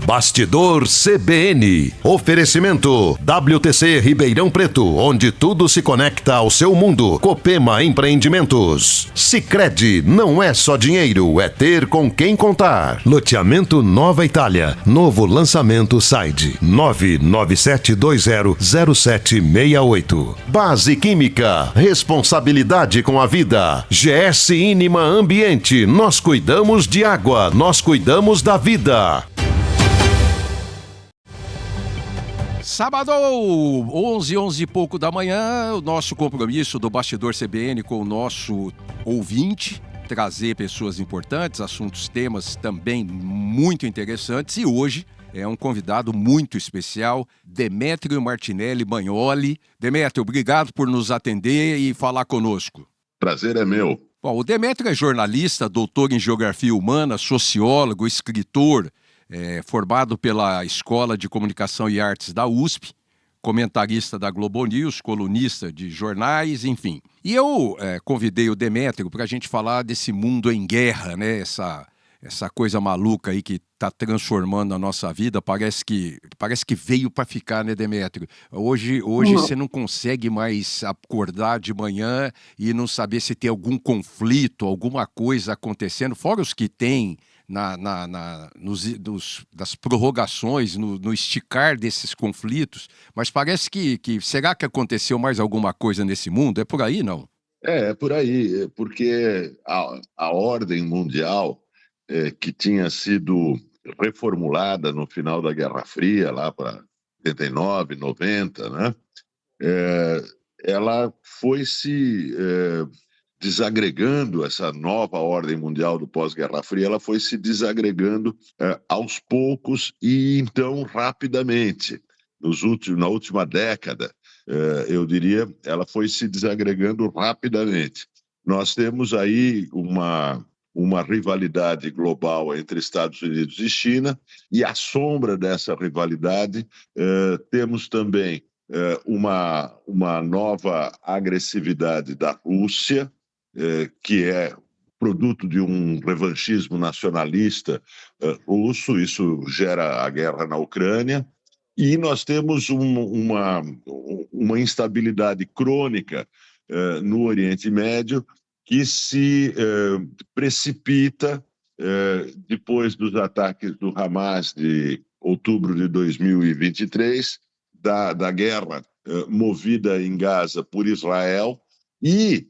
Bastidor CBN. Oferecimento WTC Ribeirão Preto, onde tudo se conecta ao seu mundo. Copema Empreendimentos. Sicredi, não é só dinheiro, é ter com quem contar. Loteamento Nova Itália. Novo lançamento Side. 997200768. Base Química. Responsabilidade com a vida. GS Inima Ambiente. Nós cuidamos de água. Nós cuidamos da vida. Sábado, 11 e pouco da manhã, o nosso compromisso do Bastidor CBN com o nosso ouvinte, trazer pessoas importantes, assuntos, temas também muito interessantes. E hoje é um convidado muito especial, Demétrio Martinelli Bagnoli. Demétrio, obrigado por nos atender e falar conosco. Prazer é meu. Bom, o Demétrio é jornalista, doutor em Geografia Humana, sociólogo, escritor, formado pela Escola de Comunicação e Artes da USP, comentarista da Globo News, colunista de jornais, enfim. E eu convidei o Demétrio para a gente falar desse mundo em guerra, né? Essa coisa maluca aí que está transformando a nossa vida, parece que veio para ficar, né, Demétrio? Hoje você não consegue mais acordar de manhã e não saber se tem algum conflito, alguma coisa acontecendo, fora os que tem das prorrogações, no esticar desses conflitos, mas parece que será que aconteceu mais alguma coisa nesse mundo? É por aí, não? É por aí, porque a ordem mundial que tinha sido reformulada no final da Guerra Fria, lá para 89, 90, né? Ela foi se desagregando, essa nova ordem mundial do pós-Guerra Fria, ela foi se desagregando aos poucos e então rapidamente. Na última década, eu diria, ela foi se desagregando rapidamente. Nós temos aí uma rivalidade global entre Estados Unidos e China, e à sombra dessa rivalidade, temos também uma nova agressividade da Rússia, que é produto de um revanchismo nacionalista russo. Isso gera a guerra na Ucrânia, e nós temos uma instabilidade crônica no Oriente Médio, que se precipita depois dos ataques do Hamas de outubro de 2023, da guerra movida em Gaza por Israel, e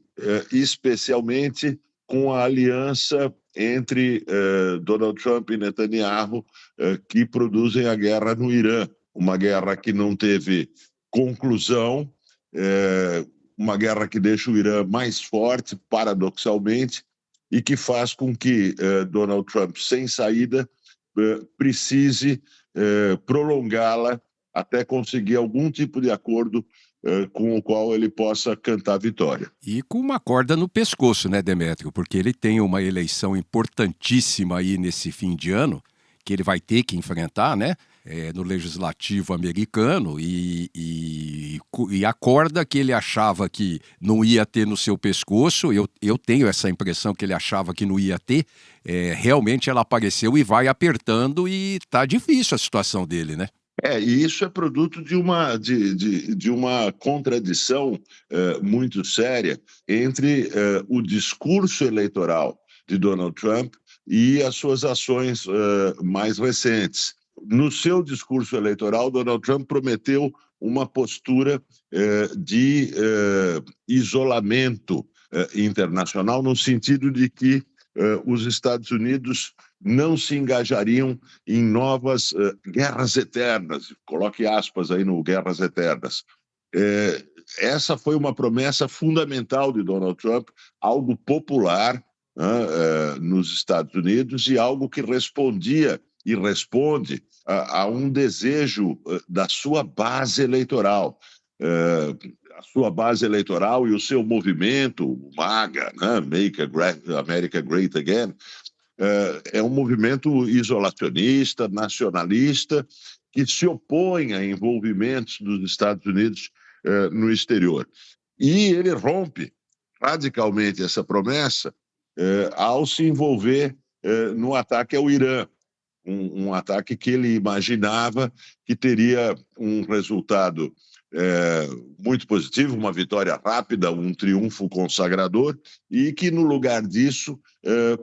especialmente com a aliança entre Donald Trump e Netanyahu, que produzem a guerra no Irã, uma guerra que não teve conclusão, uma guerra que deixa o Irã mais forte, paradoxalmente, e que faz com que Donald Trump, sem saída, precise prolongá-la até conseguir algum tipo de acordo com o qual ele possa cantar vitória. E com uma corda no pescoço, né, Demétrio? Porque ele tem uma eleição importantíssima aí nesse fim de ano, que ele vai ter que enfrentar, né? No legislativo americano, e a corda que ele achava que não ia ter no seu pescoço, eu tenho essa impressão que ele achava que não ia ter, realmente ela apareceu e vai apertando, e tá difícil a situação dele, né? E isso é produto de uma contradição muito séria entre o discurso eleitoral de Donald Trump e as suas ações mais recentes. No seu discurso eleitoral, Donald Trump prometeu uma postura de isolamento internacional, no sentido de que os Estados Unidos não se engajariam em novas guerras eternas, coloque aspas aí no guerras eternas. Essa foi uma promessa fundamental de Donald Trump, algo popular nos Estados Unidos, e algo que respondia e responde a um desejo da sua base eleitoral. A sua base eleitoral e o seu movimento, o MAGA, né? Make America Great Again, é um movimento isolacionista, nacionalista, que se opõe a envolvimentos dos Estados Unidos no exterior. E ele rompe radicalmente essa promessa ao se envolver no ataque ao Irã. um ataque que ele imaginava que teria um resultado muito positivo, uma vitória rápida, um triunfo consagrador, e que, no lugar disso,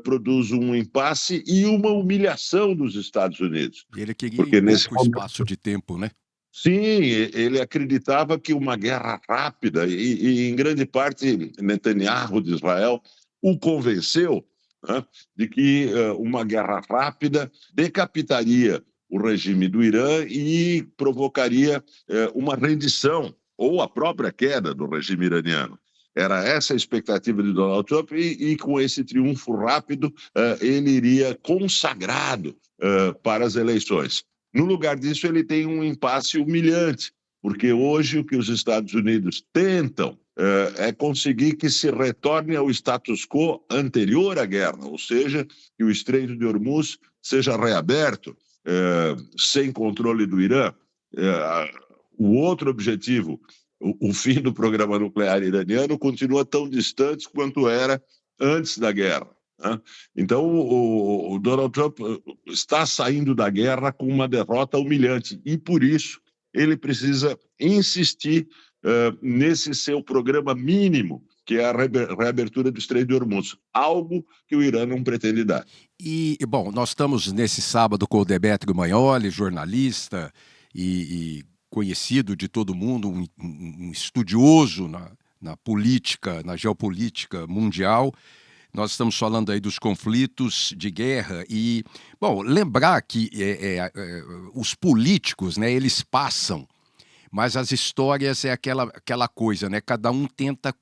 produz um impasse e uma humilhação dos Estados Unidos. E ele queria em Porque nesse pouco momento, espaço de tempo, né? sim, ele acreditava que uma guerra rápida, e em grande parte Netanyahu de Israel o convenceu, né, de que uma guerra rápida decapitaria o regime do Irã e provocaria uma rendição ou a própria queda do regime iraniano. Era essa a expectativa de Donald Trump e com esse triunfo rápido, ele iria consagrado para as eleições. No lugar disso, ele tem um impasse humilhante, porque hoje o que os Estados Unidos tentam é conseguir que se retorne ao status quo anterior à guerra, ou seja, que o Estreito de Hormuz seja reaberto, sem controle do Irã. O outro objetivo, o fim do programa nuclear iraniano, continua tão distante quanto era antes da guerra. Então, o Donald Trump está saindo da guerra com uma derrota humilhante e, por isso, ele precisa insistir nesse seu programa mínimo, que é a reabertura do Estreito de Hormuz, algo que o Irã não pretende dar. E, bom, nós estamos nesse sábado com o Demetrio Magnoli, jornalista e conhecido de todo mundo, um estudioso na política, na geopolítica mundial. Nós estamos falando aí dos conflitos de guerra e, bom, lembrar que os políticos, né, eles passam, mas as histórias é aquela coisa, né, cada um tenta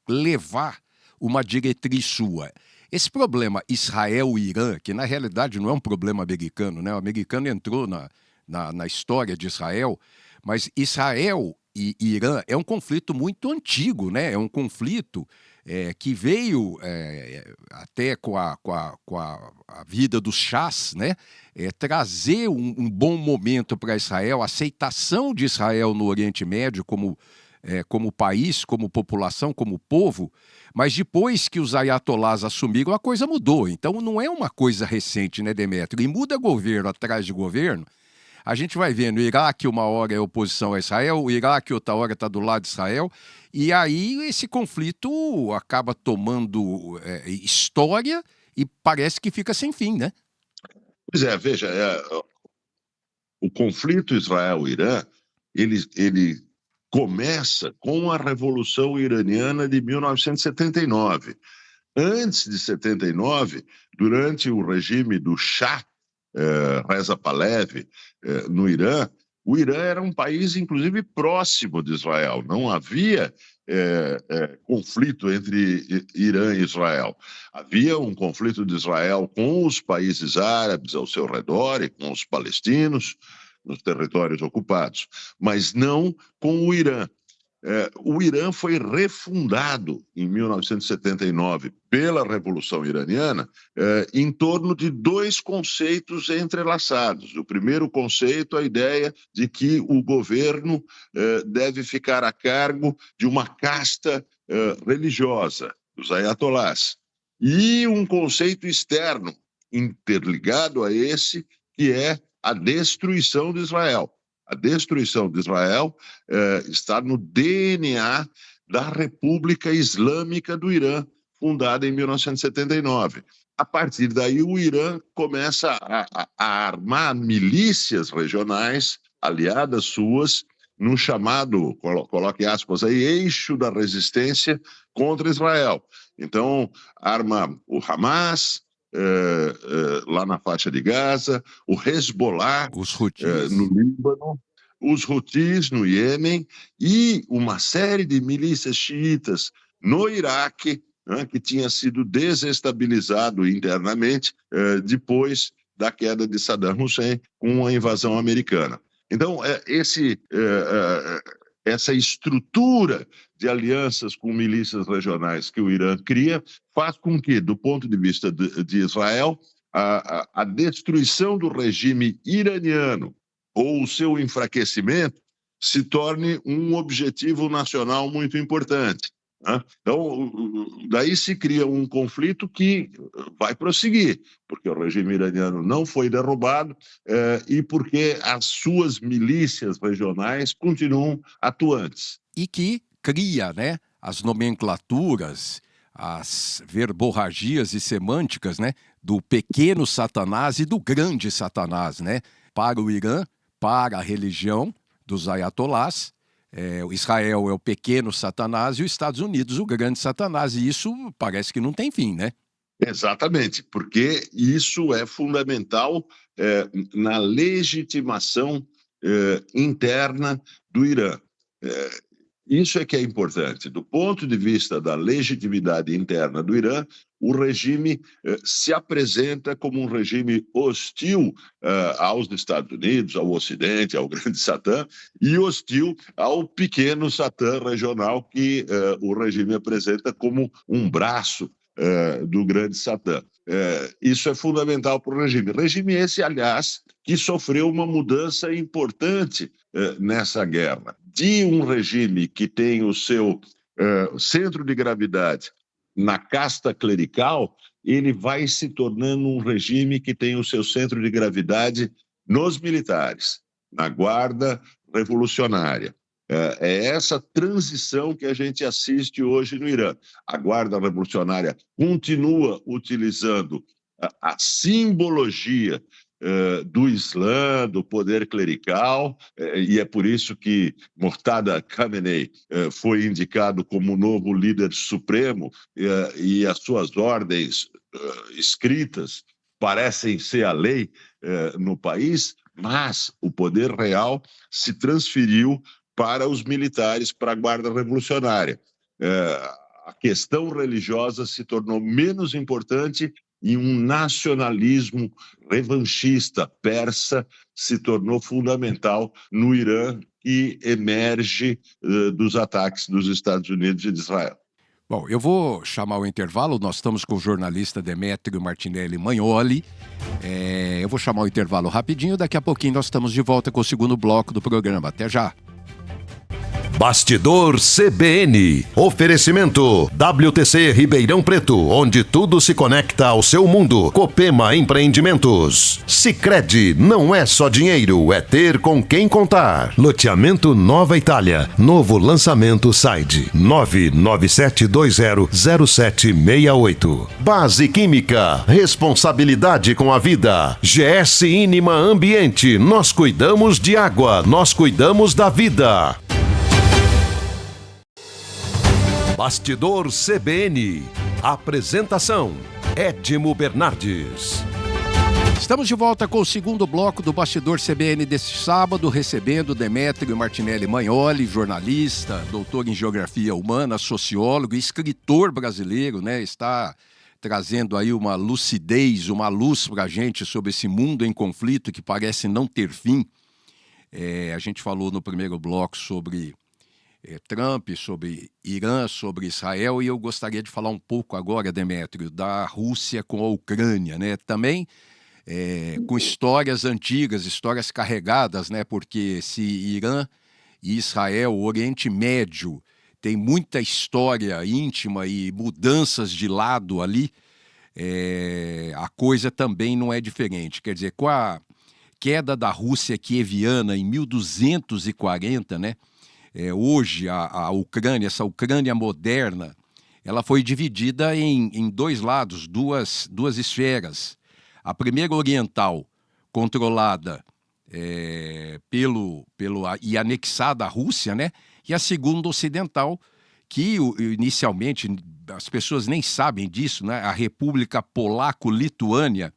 levar uma diretriz sua. Esse problema Israel-Irã, que na realidade não é um problema americano, né, o americano entrou na história de Israel, mas Israel e Irã é um conflito muito antigo, né, é um conflito que veio até com a vida dos chás, né? Trazer um bom momento para Israel, a aceitação de Israel no Oriente Médio como país, como população, como povo, mas depois que os ayatolás assumiram, a coisa mudou. Então não é uma coisa recente, né, Demetrio? E muda governo atrás de governo. A gente vai vendo, o Iraque uma hora é oposição a Israel, o Iraque outra hora está do lado de Israel, e aí esse conflito acaba tomando história e parece que fica sem fim, né? Pois é, veja, o conflito Israel-Irã, ele começa com a Revolução Iraniana de 1979. Antes de 79, durante o regime do Shah, Reza Pahlavi, no Irã, o Irã era um país, inclusive, próximo de Israel. Não havia conflito entre Irã e Israel. Havia um conflito de Israel com os países árabes ao seu redor e com os palestinos nos territórios ocupados, mas não com o Irã. O Irã foi refundado em 1979 pela Revolução Iraniana em torno de dois conceitos entrelaçados. O primeiro conceito, a ideia de que o governo deve ficar a cargo de uma casta religiosa, os ayatolás. E um conceito externo, interligado a esse, que é a destruição de Israel. A destruição de Israel está no DNA da República Islâmica do Irã, fundada em 1979. A partir daí, o Irã começa a armar milícias regionais, aliadas suas, no chamado, coloque aspas aí, eixo da resistência contra Israel. Então, arma o Hamas, lá na faixa de Gaza, o Hezbollah no Líbano, os Houthis no Iêmen e uma série de milícias xiitas no Iraque, né, que tinha sido desestabilizado internamente depois da queda de Saddam Hussein com a invasão americana. Então, essa estrutura de alianças com milícias regionais que o Irã cria faz com que, do ponto de vista de Israel, a destruição do regime iraniano ou o seu enfraquecimento se torne um objetivo nacional muito importante. né? Então, daí se cria um conflito que vai prosseguir, porque o regime iraniano não foi derrubado e porque as suas milícias regionais continuam atuantes. E que cria, né, as nomenclaturas, as verborragias e semânticas, né, do pequeno Satanás e do grande Satanás, né, para o Irã, para a religião dos ayatolás. O Israel é o pequeno Satanás e os Estados Unidos o grande Satanás, e isso parece que não tem fim, né? Exatamente, porque isso é fundamental na legitimação interna do Irã. Isso é que é importante. Do ponto de vista da legitimidade interna do Irã, o regime se apresenta como um regime hostil aos Estados Unidos, ao Ocidente, ao grande Satã, e hostil ao pequeno Satã regional que o regime apresenta como um braço do grande Satã. Isso é fundamental para o regime. Regime esse, aliás, que sofreu uma mudança importante nessa guerra. De um regime que tem o seu centro de gravidade na casta clerical, ele vai se tornando um regime que tem o seu centro de gravidade nos militares, na guarda revolucionária. É essa transição que a gente assiste hoje no Irã. A Guarda Revolucionária continua utilizando a simbologia do Islã, do poder clerical, e é por isso que Mortada Khamenei foi indicado como o novo líder supremo, e as suas ordens escritas parecem ser a lei no país, mas o poder real se transferiu para os militares, para a Guarda Revolucionária. A questão religiosa se tornou menos importante e um nacionalismo revanchista persa se tornou fundamental no Irã, que emerge dos ataques dos Estados Unidos e de Israel. Bom, eu vou chamar o intervalo, nós estamos com o jornalista Demétrio Martinelli Magnoli. Eu vou chamar o intervalo rapidinho, daqui a pouquinho nós estamos de volta com o segundo bloco do programa. Até já! Bastidor CBN. Oferecimento WTC Ribeirão Preto, onde tudo se conecta ao seu mundo. Copema Empreendimentos. Sicredi, não é só dinheiro, é ter com quem contar. Loteamento Nova Itália. Novo lançamento Side 997200768. Base Química. Responsabilidade com a vida. GS Inima Ambiente. Nós cuidamos de água, nós cuidamos da vida. Bastidor CBN. Apresentação: Edmo Bernardes. Estamos de volta com o segundo bloco do Bastidor CBN deste sábado, recebendo Demétrio Martinelli Magnoli, jornalista, doutor em Geografia Humana, sociólogo e escritor brasileiro, né? Está trazendo aí uma lucidez, uma luz para a gente sobre esse mundo em conflito que parece não ter fim. A gente falou no primeiro bloco sobre Trump, sobre Irã, sobre Israel, e eu gostaria de falar um pouco agora, Demétrio, da Rússia com a Ucrânia, né? Também com histórias antigas, histórias carregadas, né? Porque se Irã e Israel, o Oriente Médio, tem muita história íntima e mudanças de lado ali, a coisa também não é diferente. Quer dizer, com a queda da Rússia kieviana em 1240, né? Hoje a Ucrânia, essa Ucrânia moderna, ela foi dividida em dois lados, duas esferas. A primeira oriental, controlada e anexada à Rússia, né? E a segunda ocidental, que inicialmente as pessoas nem sabem disso, né? A República Polaco-Lituânia,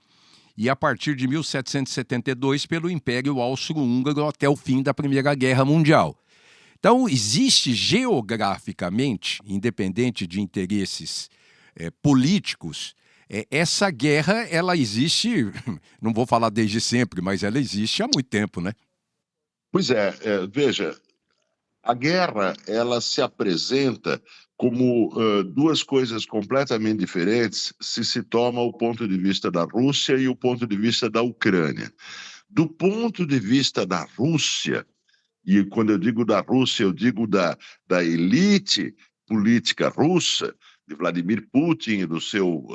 e a partir de 1772 pelo Império Austro-Húngaro até o fim da Primeira Guerra Mundial. Então, existe geograficamente, independente de interesses políticos, essa guerra, ela existe, não vou falar desde sempre, mas ela existe há muito tempo, né? Pois veja, a guerra, ela se apresenta como duas coisas completamente diferentes se toma o ponto de vista da Rússia e o ponto de vista da Ucrânia. Do ponto de vista da Rússia, e quando eu digo da Rússia, eu digo da elite política russa, de Vladimir Putin e do seu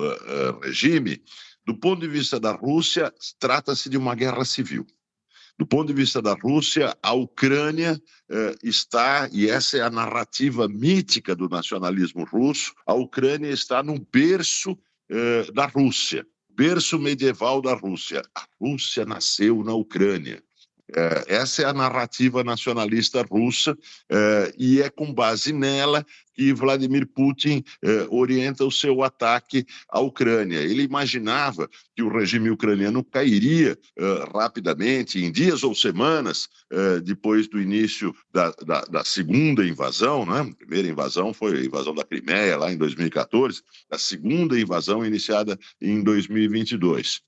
regime, do ponto de vista da Rússia, trata-se de uma guerra civil. Do ponto de vista da Rússia, a Ucrânia está, e essa é a narrativa mítica do nacionalismo russo, a Ucrânia está no berço da Rússia, berço medieval da Rússia. A Rússia nasceu na Ucrânia. Essa é a narrativa nacionalista russa e é com base nela que Vladimir Putin orienta o seu ataque à Ucrânia. Ele imaginava que o regime ucraniano cairia rapidamente, em dias ou semanas, depois do início da segunda invasão, né? A primeira invasão foi a invasão da Crimeia, lá em 2014, a segunda invasão iniciada em 2022.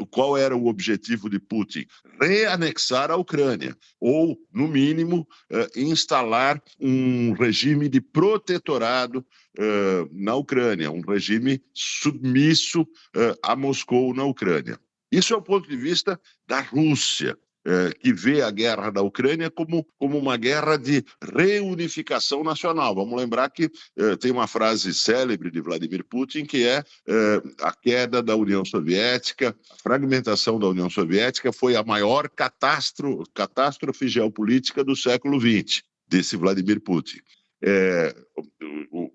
Qual era o objetivo de Putin? Reanexar a Ucrânia, ou, no mínimo, instalar um regime de protetorado na Ucrânia, um regime submisso a Moscou na Ucrânia. Isso é o ponto de vista da Rússia, que vê a guerra da Ucrânia como uma guerra de reunificação nacional. Vamos lembrar que tem uma frase célebre de Vladimir Putin, que é a queda da União Soviética, a fragmentação da União Soviética foi a maior catástrofe geopolítica do século XX, disse Vladimir Putin.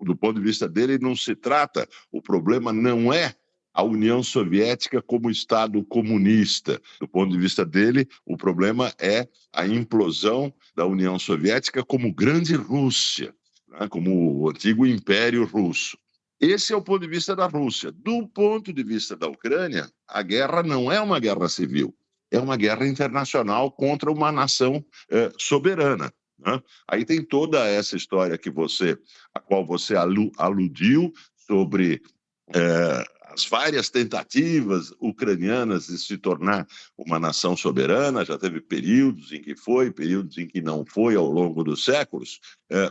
Do ponto de vista dele, não se trata, o problema não é a União Soviética como Estado comunista. Do ponto de vista dele, o problema é a implosão da União Soviética como grande Rússia, né, como o antigo Império Russo. Esse é o ponto de vista da Rússia. Do ponto de vista da Ucrânia, a guerra não é uma guerra civil, é uma guerra internacional contra uma nação soberana. Né? Aí tem toda essa história a qual você aludiu sobre as várias tentativas ucranianas de se tornar uma nação soberana. Já teve períodos em que foi, períodos em que não foi ao longo dos séculos,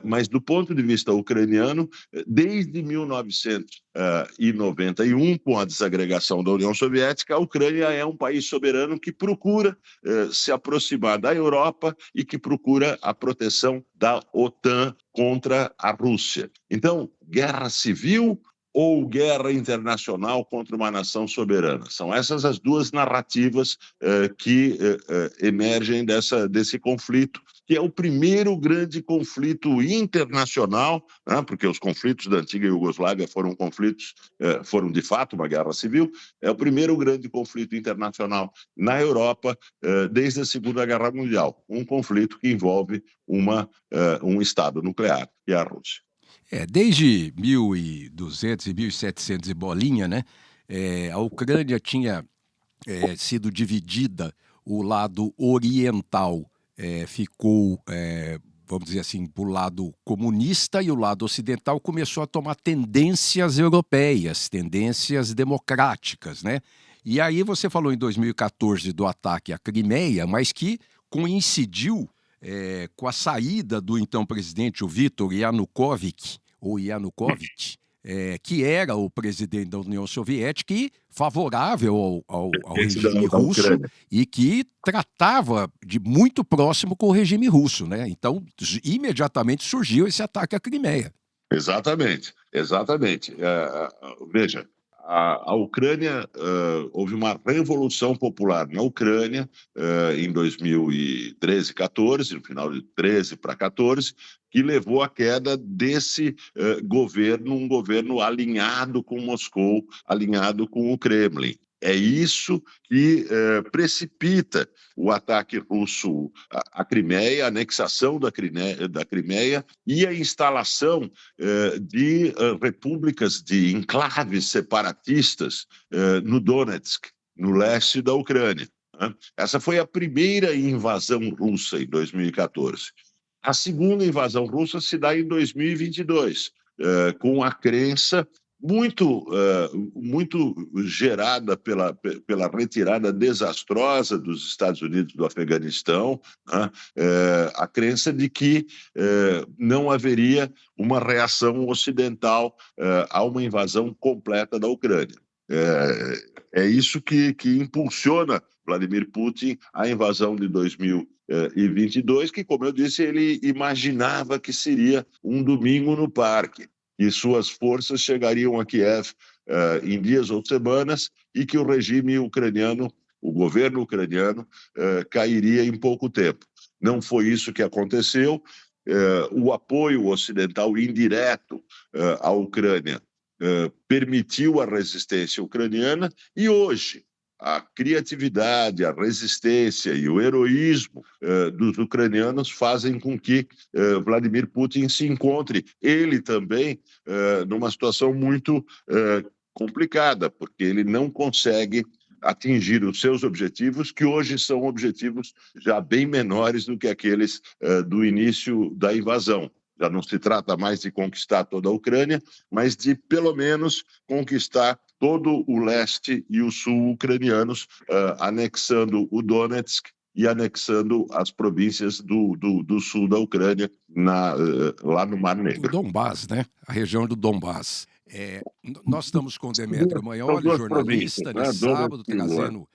mas do ponto de vista ucraniano, desde 1991, com a desagregação da União Soviética, a Ucrânia é um país soberano que procura se aproximar da Europa e que procura a proteção da OTAN contra a Rússia. Então, guerra civil ou guerra internacional contra uma nação soberana? São essas as duas narrativas que emergem desse conflito, que é o primeiro grande conflito internacional, né, porque os conflitos da antiga Iugoslávia foram de fato uma guerra civil, é o primeiro grande conflito internacional na Europa desde a Segunda Guerra Mundial, um conflito que envolve um Estado nuclear, que é a Rússia. Desde 1200 e 1700 e bolinha, né, a Ucrânia tinha sido dividida, o lado oriental ficou, vamos dizer assim, para o lado comunista, e o lado ocidental começou a tomar tendências europeias, tendências democráticas, né? E aí você falou em 2014 do ataque à Crimeia, mas que coincidiu com a saída do então presidente, o Viktor Yanukovych, que era o presidente da União Soviética e favorável ao regime russo, e que tratava de muito próximo com o regime russo, né? Então, imediatamente surgiu esse ataque à Crimeia. Exatamente. Veja, a Ucrânia, houve uma revolução popular na Ucrânia em 2013, 14, no final de 13 para 14, que levou à queda desse governo, um governo alinhado com Moscou, alinhado com o Kremlin. É isso que precipita o ataque russo à Crimeia, a anexação da Crimeia e a instalação de repúblicas, de enclaves separatistas no Donetsk, no leste da Ucrânia. Né? Essa foi a primeira invasão russa em 2014. A segunda invasão russa se dá em 2022, com a crença muito gerada pela retirada desastrosa dos Estados Unidos do Afeganistão, né? A crença de que não haveria uma reação ocidental a uma invasão completa da Ucrânia. É isso que impulsiona Vladimir Putin a invasão de 2022, que, como eu disse, ele imaginava que seria um domingo no parque, e suas forças chegariam a Kiev em dias ou semanas, e que o regime ucraniano, o governo ucraniano, cairia em pouco tempo. Não foi isso que aconteceu. O apoio ocidental indireto à Ucrânia permitiu a resistência ucraniana, e hoje a criatividade, a resistência e o heroísmo dos ucranianos fazem com que Vladimir Putin se encontre, ele também, numa situação muito complicada, porque ele não consegue atingir os seus objetivos, que hoje são objetivos já bem menores do que aqueles do início da invasão. Já não se trata mais de conquistar toda a Ucrânia, mas de, pelo menos, conquistar todo o leste e o sul ucranianos, anexando o Donetsk e anexando as províncias do sul da Ucrânia, lá no Mar Negro. O Donbás, né? A região do Donbás. Nós estamos com o Demétrio Maioli, jornalista, nesse sábado, trazendo,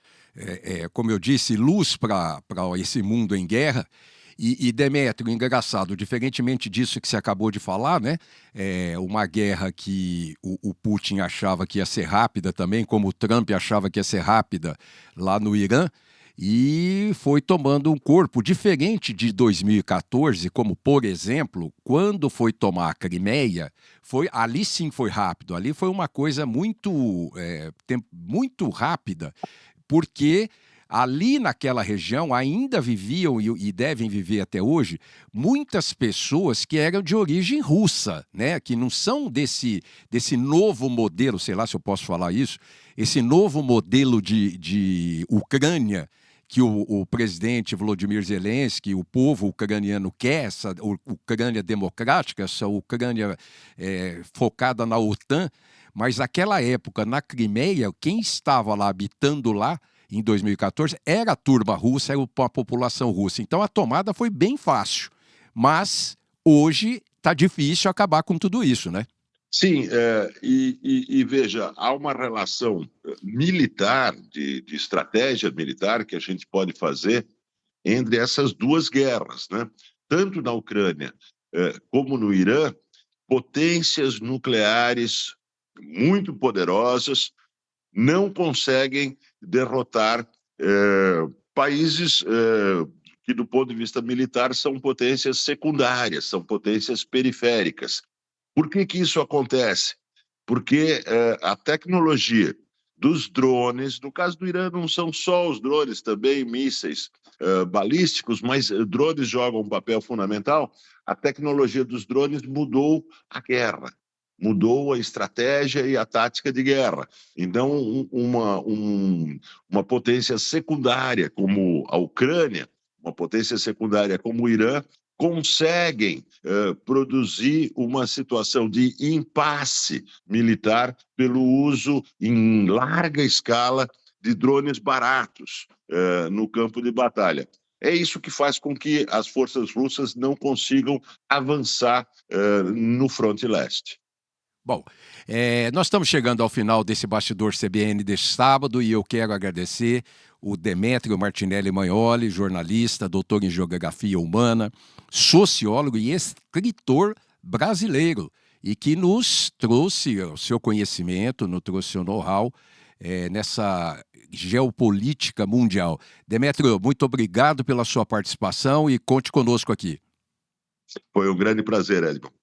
como eu disse, luz para esse mundo em guerra. E Demétrio, engraçado, diferentemente disso que você acabou de falar, né? Uma guerra que o Putin achava que ia ser rápida também, como o Trump achava que ia ser rápida lá no Irã, e foi tomando um corpo diferente de 2014, como, por exemplo, quando foi tomar a Crimeia, ali sim foi rápido, ali foi uma coisa muito rápida, porque ali naquela região ainda viviam e devem viver até hoje muitas pessoas que eram de origem russa, né? Que não são desse novo modelo, sei lá se eu posso falar isso, esse novo modelo de Ucrânia que o presidente Volodymyr Zelensky, o povo ucraniano quer, essa Ucrânia democrática, essa Ucrânia focada na OTAN, mas naquela época, na Crimeia, quem estava lá habitando lá, em 2014, era a turba russa, era a população russa. Então a tomada foi bem fácil, mas hoje está difícil acabar com tudo isso, né? Sim, e veja, há uma relação militar, de estratégia militar que a gente pode fazer entre essas duas guerras, né? Tanto na Ucrânia como no Irã, potências nucleares muito poderosas não conseguem derrotar países que, do ponto de vista militar, são potências secundárias, são potências periféricas. Por que isso acontece? Porque a tecnologia dos drones, no caso do Irã não são só os drones, também mísseis balísticos, mas drones jogam um papel fundamental. A tecnologia dos drones mudou a guerra, mudou a estratégia e a tática de guerra. Então, uma potência secundária como a Ucrânia, uma potência secundária como o Irã, conseguem produzir uma situação de impasse militar pelo uso em larga escala de drones baratos no campo de batalha. É isso que faz com que as forças russas não consigam avançar no fronte leste. Bom, nós estamos chegando ao final desse Bastidor CBN deste sábado e eu quero agradecer o Demétrio Martinelli Maioli, jornalista, doutor em Geografia Humana, sociólogo e escritor brasileiro, e que nos trouxe o seu conhecimento, nos trouxe o know-how nessa geopolítica mundial. Demétrio, muito obrigado pela sua participação e conte conosco aqui. Foi um grande prazer, Edmond.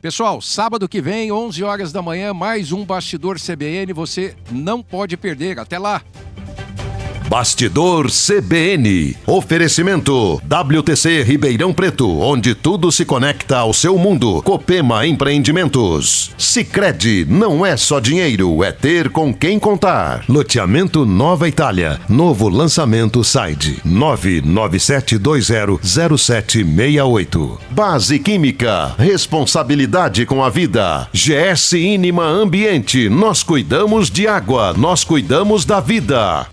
Pessoal, sábado que vem, 11 horas da manhã, mais um Bastidor CBN, você não pode perder. Até lá! Bastidor CBN. Oferecimento WTC Ribeirão Preto, onde tudo se conecta ao seu mundo. Copema Empreendimentos. Sicredi, não é só dinheiro, é ter com quem contar. Loteamento Nova Itália. Novo lançamento Side 997200768. Base Química. Responsabilidade com a vida. GS Inima Ambiente. Nós cuidamos de água, nós cuidamos da vida.